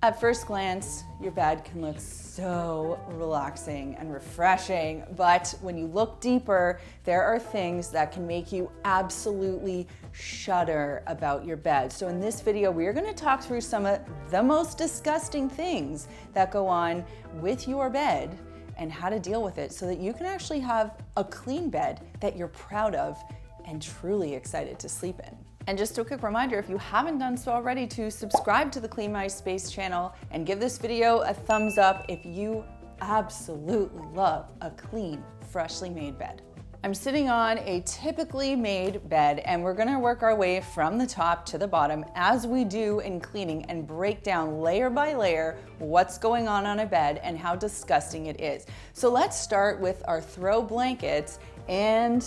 At first glance, your bed can look so relaxing and refreshing, but when you look deeper, there are things that can make you absolutely shudder about your bed. So in this video, we are going to talk through some of the most disgusting things that go on with your bed and how to deal with it so that you can actually have a clean bed that you're proud of and truly excited to sleep in. And just a quick reminder, if you haven't done so already, to subscribe to the CLEANMYSPACE channel and give this video a thumbs up if you absolutely love a clean, freshly made bed. I'm sitting on a typically made bed, and we're gonna work our way from the top to the bottom as we do in cleaning and break down layer by layer what's going on a bed and how disgusting it is. So let's start with our throw blankets and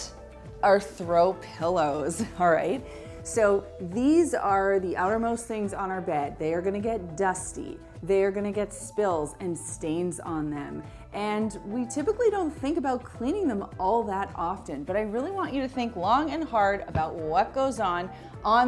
our throw pillows, all right? So these are the outermost things on our bed. They are gonna get dusty. They are gonna get spills and stains on them. And we typically don't think about cleaning them all that often, but I really want you to think long and hard about what goes on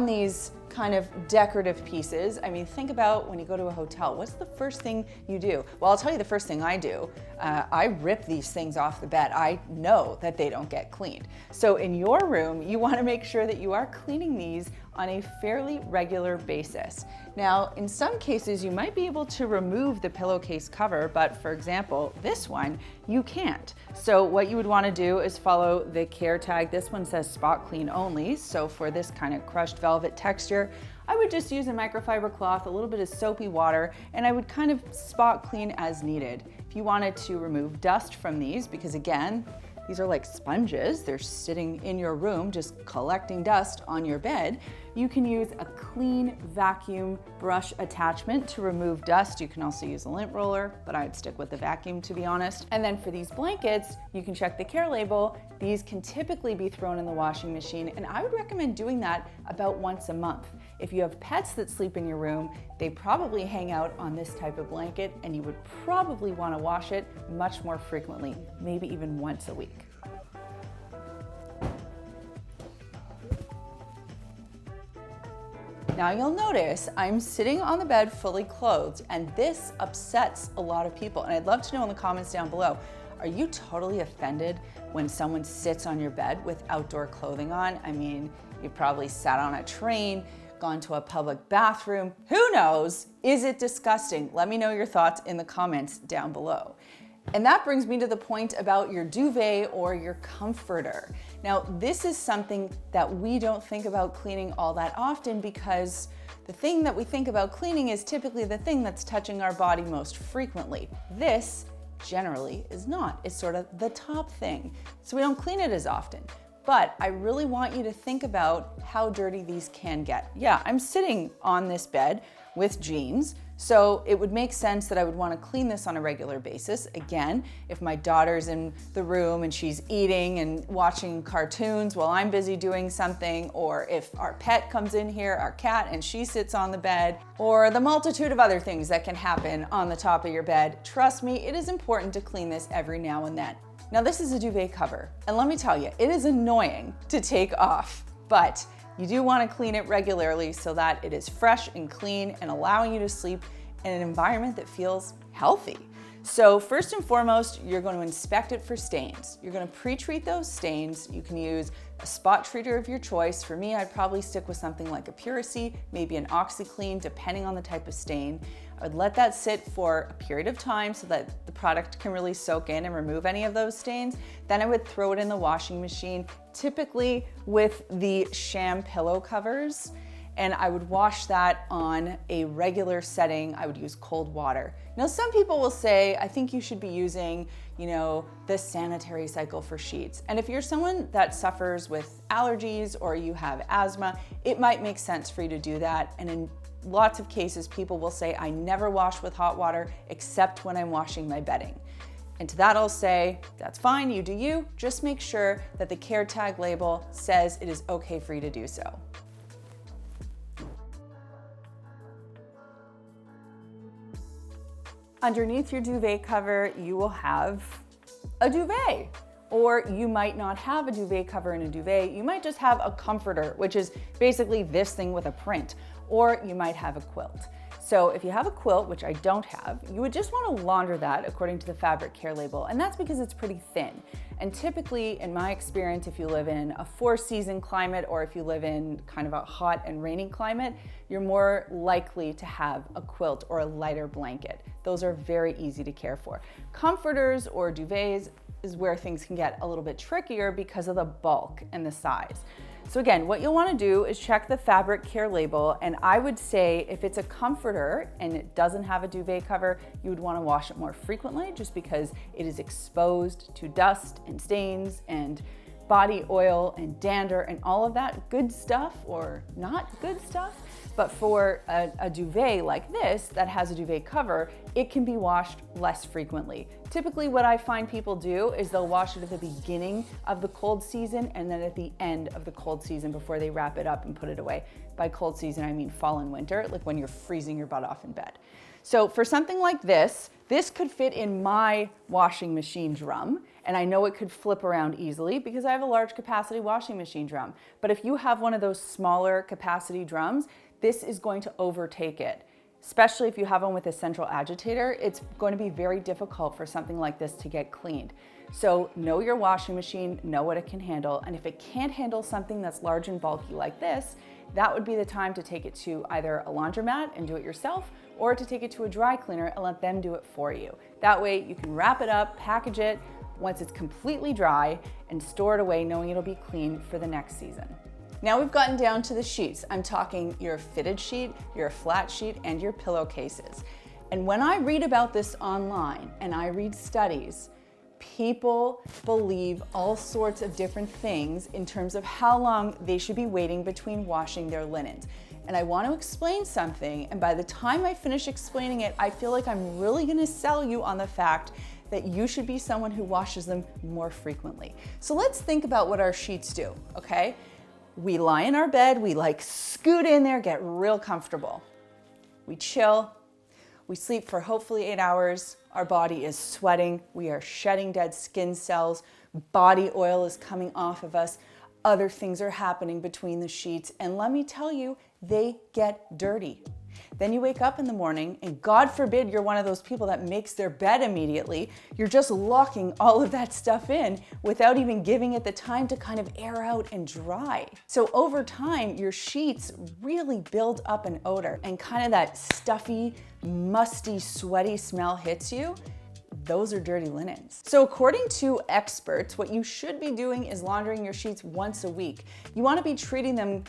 these kind of decorative pieces. I mean, think about when you go to a hotel, what's the first thing you do? Well, I'll tell you the first thing I do. I rip these things off the bed. I know that they don't get cleaned. So in your room, you wanna make sure that you are cleaning these on a fairly regular basis. Now, in some cases, you might be able to remove the pillowcase cover, but for example, this one, you can't. So what you would wanna do is follow the care tag. This one says spot clean only. So for this kind of crushed velvet texture, I would just use a microfiber cloth, a little bit of soapy water, and I would kind of spot clean as needed. If you wanted to remove dust from these, because again, these are like sponges, they're sitting in your room just collecting dust on your bed, you can use a clean vacuum brush attachment to remove dust. You can also use a lint roller, but I'd stick with the vacuum to be honest. And then for these blankets, you can check the care label. These can typically be thrown in the washing machine, and I would recommend doing that about once a month. If you have pets that sleep in your room, they probably hang out on this type of blanket, and you would probably want to wash it much more frequently, maybe even once a week. Now you'll notice I'm sitting on the bed fully clothed, and this upsets a lot of people. And I'd love to know in the comments down below, are you totally offended when someone sits on your bed with outdoor clothing on? I mean, you probably sat on a train, gone to a public bathroom, who knows? Is it disgusting? Let me know your thoughts in the comments down below. And that brings me to the point about your duvet or your comforter. Now, this is something that we don't think about cleaning all that often because the thing that we think about cleaning is typically the thing that's touching our body most frequently. This generally is not. It's sort of the top thing. So we don't clean it as often. But I really want you to think about how dirty these can get. Yeah, I'm sitting on this bed with jeans, so it would make sense that I would want to clean this on a regular basis. Again, if my daughter's in the room and she's eating and watching cartoons while I'm busy doing something, or if our pet comes in here, our cat, and she sits on the bed, or the multitude of other things that can happen on the top of your bed, trust me, it is important to clean this every now and then. Now this is a duvet cover, and let me tell you, it is annoying to take off, but you do want to clean it regularly so that it is fresh and clean and allowing you to sleep in an environment that feels healthy. So first and foremost, you're going to inspect it for stains. You're going to pre-treat those stains. You can use a spot treater of your choice. For me, I'd probably stick with something like a Puracy, maybe an OxiClean, depending on the type of stain. I would let that sit for a period of time so that the product can really soak in and remove any of those stains. Then I would throw it in the washing machine, typically with the sham pillow covers, and I would wash that on a regular setting. I would use cold water. Now, some people will say, I think you should be using, the sanitary cycle for sheets. And if you're someone that suffers with allergies or you have asthma, it might make sense for you to do that. And in lots of cases, people will say, I never wash with hot water except when I'm washing my bedding. And to that I'll say, that's fine, you do you. Just make sure that the care tag label says it is okay for you to do so. Underneath your duvet cover, you will have a duvet. Or you might not have a duvet cover and a duvet, you might just have a comforter, which is basically this thing with a print. Or you might have a quilt. So if you have a quilt, which I don't have, you would just want to launder that according to the fabric care label, and that's because it's pretty thin. And typically, in my experience, if you live in a 4-season climate or if you live in kind of a hot and rainy climate, you're more likely to have a quilt or a lighter blanket. Those are very easy to care for. Comforters or duvets is where things can get a little bit trickier because of the bulk and the size. So again, what you'll want to do is check the fabric care label, and I would say if it's a comforter and it doesn't have a duvet cover, you would want to wash it more frequently just because it is exposed to dust and stains and body oil and dander and all of that good stuff or not good stuff. But for a duvet like this that has a duvet cover, it can be washed less frequently. Typically what I find people do is they'll wash it at the beginning of the cold season and then at the end of the cold season before they wrap it up and put it away. By cold season, I mean fall and winter, like when you're freezing your butt off in bed. So for something like this could fit in my washing machine drum, and I know it could flip around easily because I have a large capacity washing machine drum. But if you have one of those smaller capacity drums, this is going to overtake it. Especially if you have one with a central agitator, it's going to be very difficult for something like this to get cleaned. So know your washing machine, know what it can handle, and if it can't handle something that's large and bulky like this, that would be the time to take it to either a laundromat and do it yourself, or to take it to a dry cleaner and let them do it for you. That way you can wrap it up, package it once it's completely dry, and store it away knowing it'll be clean for the next season. Now we've gotten down to the sheets. I'm talking your fitted sheet, your flat sheet, and your pillowcases. And when I read about this online and I read studies, people believe all sorts of different things in terms of how long they should be waiting between washing their linens. And I want to explain something, and by the time I finish explaining it, I feel like I'm really going to sell you on the fact that you should be someone who washes them more frequently. So let's think about what our sheets do, okay? We lie in our bed, we like scoot in there, get real comfortable. We chill, we sleep for hopefully 8 hours, our body is sweating, we are shedding dead skin cells, body oil is coming off of us, other things are happening between the sheets, and let me tell you, they get dirty. Then you wake up in the morning, and God forbid you're one of those people that makes their bed immediately. You're just locking all of that stuff in without even giving it the time to kind of air out and dry. So over time, your sheets really build up an odor, and kind of that stuffy, musty, sweaty smell hits you. Those are dirty linens. So according to experts, what you should be doing is laundering your sheets once a week. You want to be treating them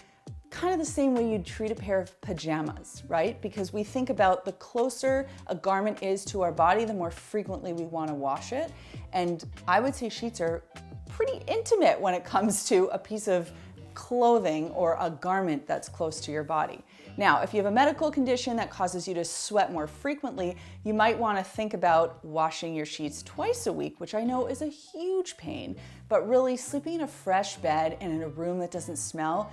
kind of the same way you'd treat a pair of pajamas, right? Because we think about the closer a garment is to our body, the more frequently we want to wash it. And I would say sheets are pretty intimate when it comes to a piece of clothing or a garment that's close to your body. Now, if you have a medical condition that causes you to sweat more frequently, you might want to think about washing your sheets twice a week, which I know is a huge pain, but really sleeping in a fresh bed and in a room that doesn't smell,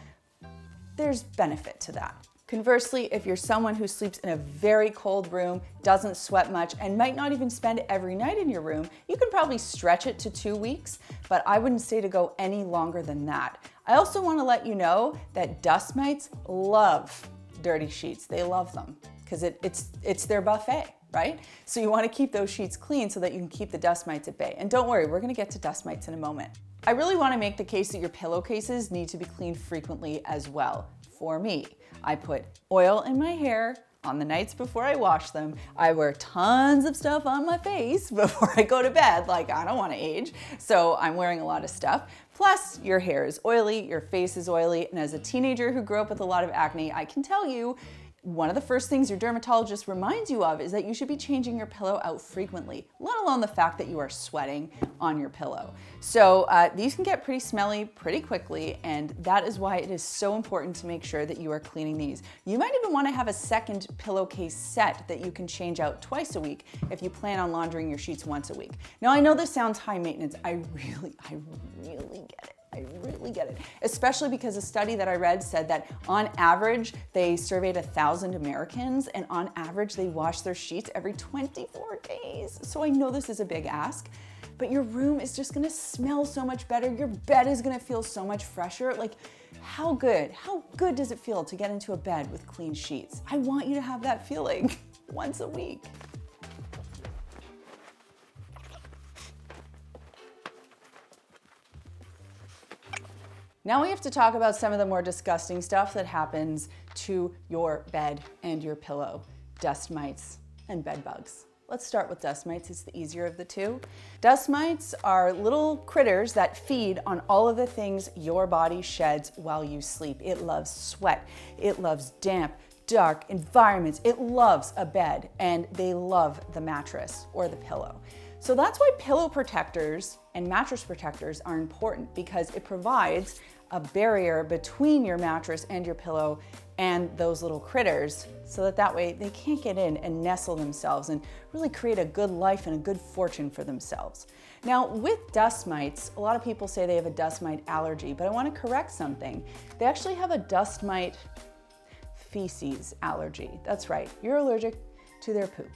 there's benefit to that. Conversely, if you're someone who sleeps in a very cold room, doesn't sweat much, and might not even spend every night in your room, you can probably stretch it to 2 weeks, but I wouldn't say to go any longer than that. I also want to let you know that dust mites love dirty sheets. They love them because it's their buffet, right? So you want to keep those sheets clean so that you can keep the dust mites at bay. And don't worry, we're going to get to dust mites in a moment. I really want to make the case that your pillowcases need to be cleaned frequently as well. For me, I put oil in my hair on the nights before I wash them. I wear tons of stuff on my face before I go to bed, like I don't want to age, so I'm wearing a lot of stuff. Plus, your hair is oily, your face is oily, and as a teenager who grew up with a lot of acne, I can tell you, one of the first things your dermatologist reminds you of is that you should be changing your pillow out frequently, let alone the fact that you are sweating on your pillow. So these can get pretty smelly pretty quickly, and that is why it is so important to make sure that you are cleaning these. You might even want to have a second pillowcase set that you can change out twice a week if you plan on laundering your sheets once a week. Now I know this sounds high maintenance. I really get it. I really get it, especially because a study that I read said that on average, they surveyed 1,000 Americans, and on average, they wash their sheets every 24 days. So I know this is a big ask, but your room is just gonna smell so much better. Your bed is gonna feel so much fresher. Like, how good does it feel to get into a bed with clean sheets? I want you to have that feeling once a week. Now we have to talk about some of the more disgusting stuff that happens to your bed and your pillow. Dust mites and bed bugs. Let's start with dust mites, it's the easier of the two. Dust mites are little critters that feed on all of the things your body sheds while you sleep. It loves sweat, it loves damp, dark environments, it loves a bed, and they love the mattress or the pillow. So that's why pillow protectors and mattress protectors are important, because it provides a barrier between your mattress and your pillow and those little critters, so that way they can't get in and nestle themselves and really create a good life and a good fortune for themselves. Now with dust mites, a lot of people say they have a dust mite allergy, but I want to correct something. They actually have a dust mite feces allergy. That's right, you're allergic to their poop.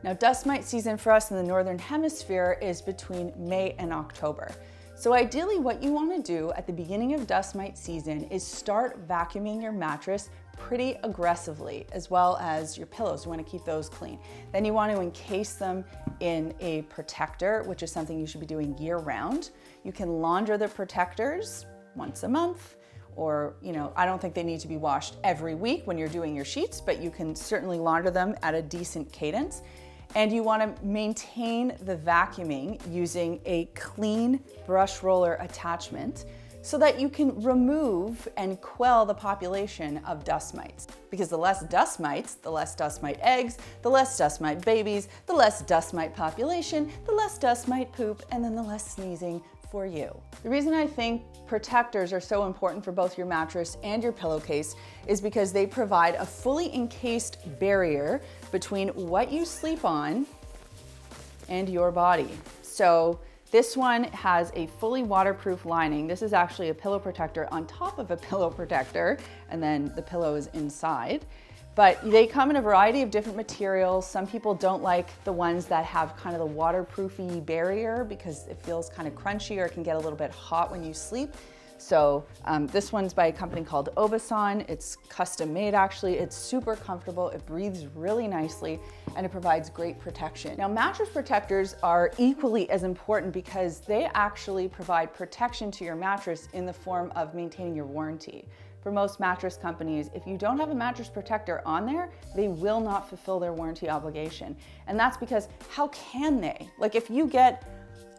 Now, dust mite season for us in the Northern Hemisphere is between May and October. So ideally what you want to do at the beginning of dust mite season is start vacuuming your mattress pretty aggressively, as well as your pillows. You want to keep those clean. Then you want to encase them in a protector, which is something you should be doing year round. You can launder the protectors once a month, or, I don't think they need to be washed every week when you're doing your sheets, but you can certainly launder them at a decent cadence. And you want to maintain the vacuuming using a clean brush roller attachment so that you can remove and quell the population of dust mites. Because the less dust mites, the less dust mite eggs, the less dust mite babies, the less dust mite population, the less dust mite poop, and then the less sneezing for you. The reason I think protectors are so important for both your mattress and your pillowcase is because they provide a fully encased barrier between what you sleep on and your body. So this one has a fully waterproof lining. This is actually a pillow protector on top of a pillow protector, and then the pillow is inside. But they come in a variety of different materials. Some people don't like the ones that have kind of the waterproofy barrier because it feels kind of crunchy or it can get a little bit hot when you sleep. So this one's by a company called Obasan. It's custom made actually. It's super comfortable, it breathes really nicely, and it provides great protection. Now mattress protectors are equally as important because they actually provide protection to your mattress in the form of maintaining your warranty. For most mattress companies, if you don't have a mattress protector on there, they will not fulfill their warranty obligation. And that's because how can they? Like if you get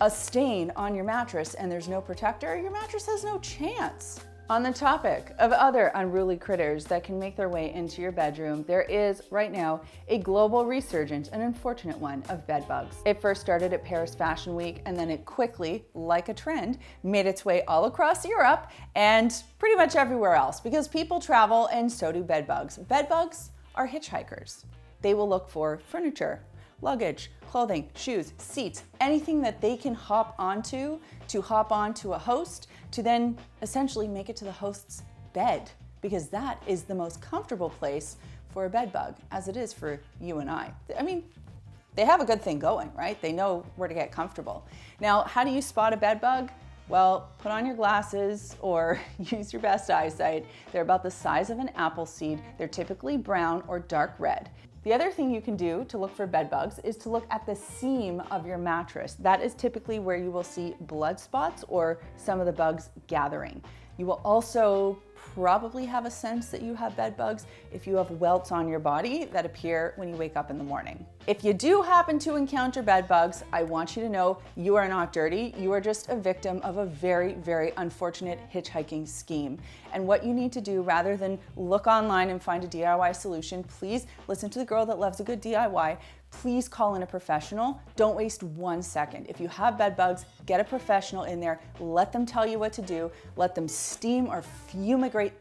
a stain on your mattress and there's no protector, your mattress has no chance. On the topic of other unruly critters that can make their way into your bedroom, there is right now a global resurgence, an unfortunate one, of bed bugs. It first started at Paris Fashion Week, and then it quickly, like a trend, made its way all across Europe and pretty much everywhere else, because people travel and so do bed bugs. Bed bugs are hitchhikers. They will look for furniture, luggage, clothing, shoes, seats, anything that they can hop onto to hop onto a host to then essentially make it to the host's bed, because that is the most comfortable place for a bed bug, as it is for you and I. I mean, they have a good thing going, right? They know where to get comfortable. Now, how do you spot a bed bug? Well, put on your glasses or use your best eyesight. They're about the size of an apple seed. They're typically brown or dark red. The other thing you can do to look for bed bugs is to look at the seam of your mattress. That is typically where you will see blood spots or some of the bugs gathering. You will also probably have a sense that you have bed bugs if you have welts on your body that appear when you wake up in the morning. If you do happen to encounter bed bugs, I want you to know you are not dirty. You are just a victim of a very, very unfortunate hitchhiking scheme. And what you need to do, rather than look online and find a DIY solution, please listen to the girl that loves a good DIY. Please call in a professional. Don't waste 1 second. If you have bed bugs, get a professional in there. Let them tell you what to do. Let them steam or fumigate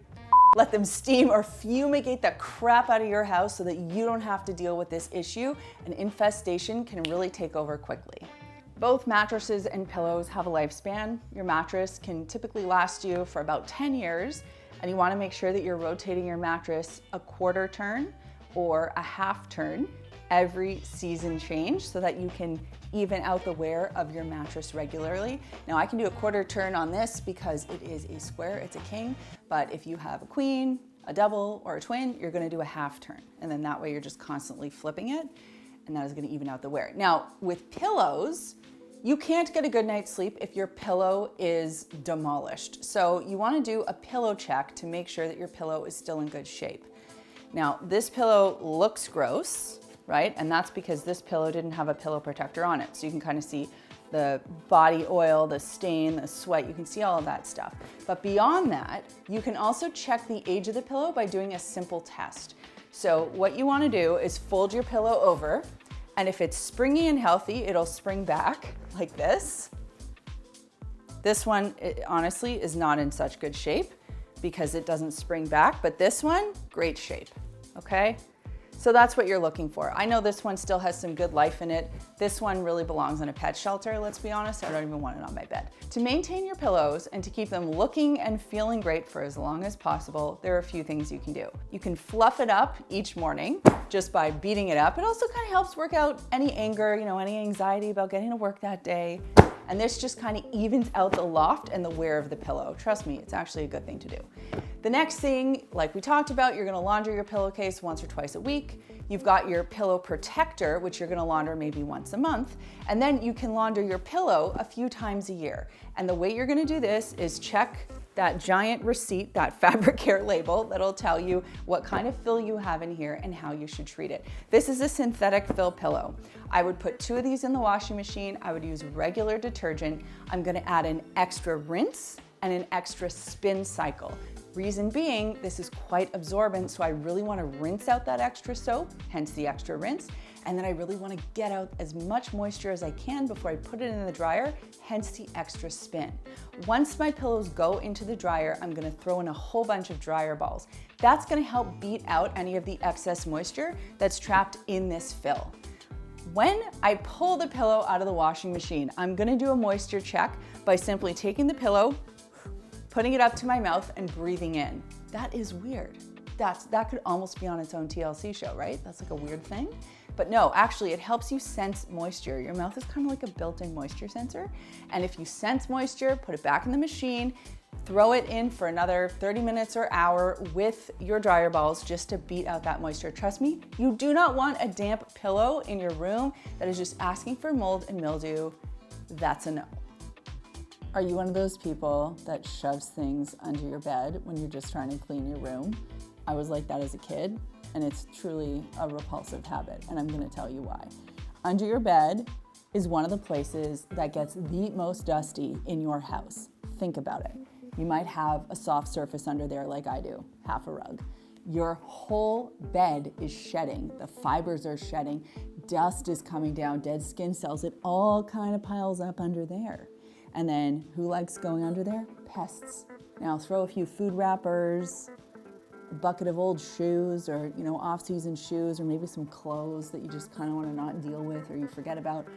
the crap out of your house so that you don't have to deal with this issue. An infestation can really take over quickly. Both mattresses and pillows have a lifespan. Your mattress can typically last you for about 10 years, and you want to make sure that you're rotating your mattress a quarter turn or a half turn every season change so that you can even out the wear of your mattress regularly. Now I can do a quarter turn on this because it is a square, it's a king, but if you have a queen, a double, or a twin, you're gonna do a half turn. And then that way you're just constantly flipping it, and that is gonna even out the wear. Now with pillows, you can't get a good night's sleep if your pillow is demolished. So you wanna do a pillow check to make sure that your pillow is still in good shape. Now this pillow looks gross, right? And that's because this pillow didn't have a pillow protector on it. So you can kind of see the body oil, the stain, the sweat, you can see all of that stuff. But beyond that, you can also check the age of the pillow by doing a simple test. So what you wanna do is fold your pillow over, and if it's springy and healthy, it'll spring back like this. This one, honestly, is not in such good shape because it doesn't spring back, but this one, great shape, okay? So that's what you're looking for. I know this one still has some good life in it. This one really belongs in a pet shelter, let's be honest. I don't even want it on my bed. To maintain your pillows and to keep them looking and feeling great for as long as possible, there are a few things you can do. You can fluff it up each morning just by beating it up. It also kind of helps work out any anger, any anxiety about getting to work that day. And this just kind of evens out the loft and the wear of the pillow. Trust me, it's actually a good thing to do. The next thing, like we talked about, you're gonna launder your pillowcase once or twice a week. You've got your pillow protector, which you're gonna launder maybe once a month. And then you can launder your pillow a few times a year. And the way you're gonna do this is check that giant receipt, that fabric care label that'll tell you what kind of fill you have in here and how you should treat it. This is a synthetic fill pillow. I would put 2 of these in the washing machine. I would use regular detergent. I'm gonna add an extra rinse and an extra spin cycle. Reason being, this is quite absorbent, so I really wanna rinse out that extra soap, hence the extra rinse, and then I really wanna get out as much moisture as I can before I put it in the dryer, hence the extra spin. Once my pillows go into the dryer, I'm gonna throw in a whole bunch of dryer balls. That's gonna help beat out any of the excess moisture that's trapped in this fill. When I pull the pillow out of the washing machine, I'm gonna do a moisture check by simply taking the pillow, putting it up to my mouth and breathing in. That is weird. That could almost be on its own TLC show, right? That's like a weird thing. But no, actually it helps you sense moisture. Your mouth is kind of like a built-in moisture sensor. And if you sense moisture, put it back in the machine, throw it in for another 30 minutes or hour with your dryer balls just to beat out that moisture. Trust me, you do not want a damp pillow in your room that is just asking for mold and mildew. That's a no. Are you one of those people that shoves things under your bed when you're just trying to clean your room? I was like that as a kid, and it's truly a repulsive habit, and I'm gonna tell you why. Under your bed is one of the places that gets the most dusty in your house. Think about it. You might have a soft surface under there like I do, half a rug. Your whole bed is shedding. The fibers are shedding. Dust is coming down, dead skin cells. It all kind of piles up under there. And then who likes going under there? Pests. Now throw a few food wrappers, a bucket of old shoes or off-season shoes or maybe some clothes that you just kind of want to not deal with or you forget about.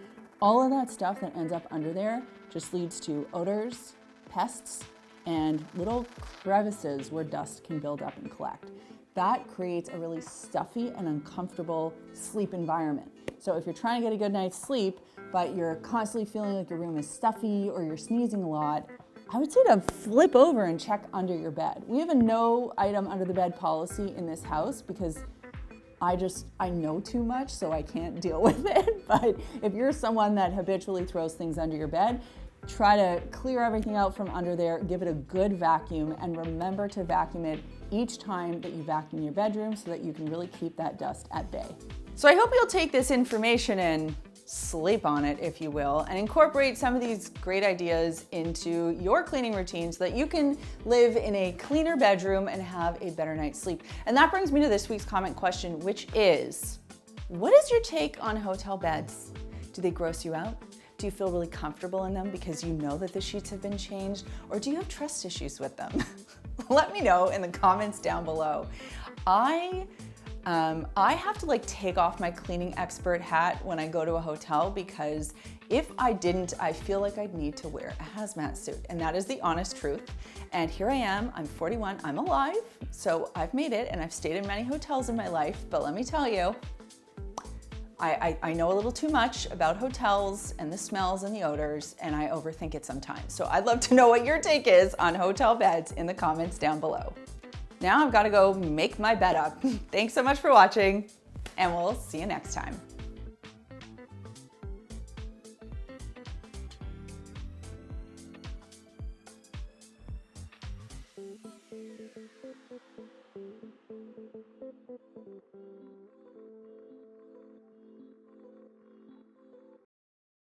All of that stuff that ends up under there just leads to odors, pests, and little crevices where dust can build up and collect. That creates a really stuffy and uncomfortable sleep environment. So if you're trying to get a good night's sleep, but you're constantly feeling like your room is stuffy or you're sneezing a lot, I would say to flip over and check under your bed. We have a no item under the bed policy in this house because I know too much, so I can't deal with it. But if you're someone that habitually throws things under your bed, try to clear everything out from under there, give it a good vacuum, and remember to vacuum it each time that you vacuum your bedroom so that you can really keep that dust at bay. So I hope you'll take this information and sleep on it, if you will, and incorporate some of these great ideas into your cleaning routine so that you can live in a cleaner bedroom and have a better night's sleep. And that brings me to this week's comment question, which is, what is your take on hotel beds? Do they gross you out? Do you feel really comfortable in them because you know that the sheets have been changed? Or do you have trust issues with them? Let me know in the comments down below. I have to take off my cleaning expert hat when I go to a hotel because if I didn't, I feel like I'd need to wear a hazmat suit. And that is the honest truth. And here I am, I'm 41, I'm alive. So I've made it and I've stayed in many hotels in my life, but let me tell you, I know a little too much about hotels and the smells and the odors, and I overthink it sometimes. So I'd love to know what your take is on hotel beds in the comments down below. Now I've got to go make my bed up. Thanks so much for watching, and we'll see you next time.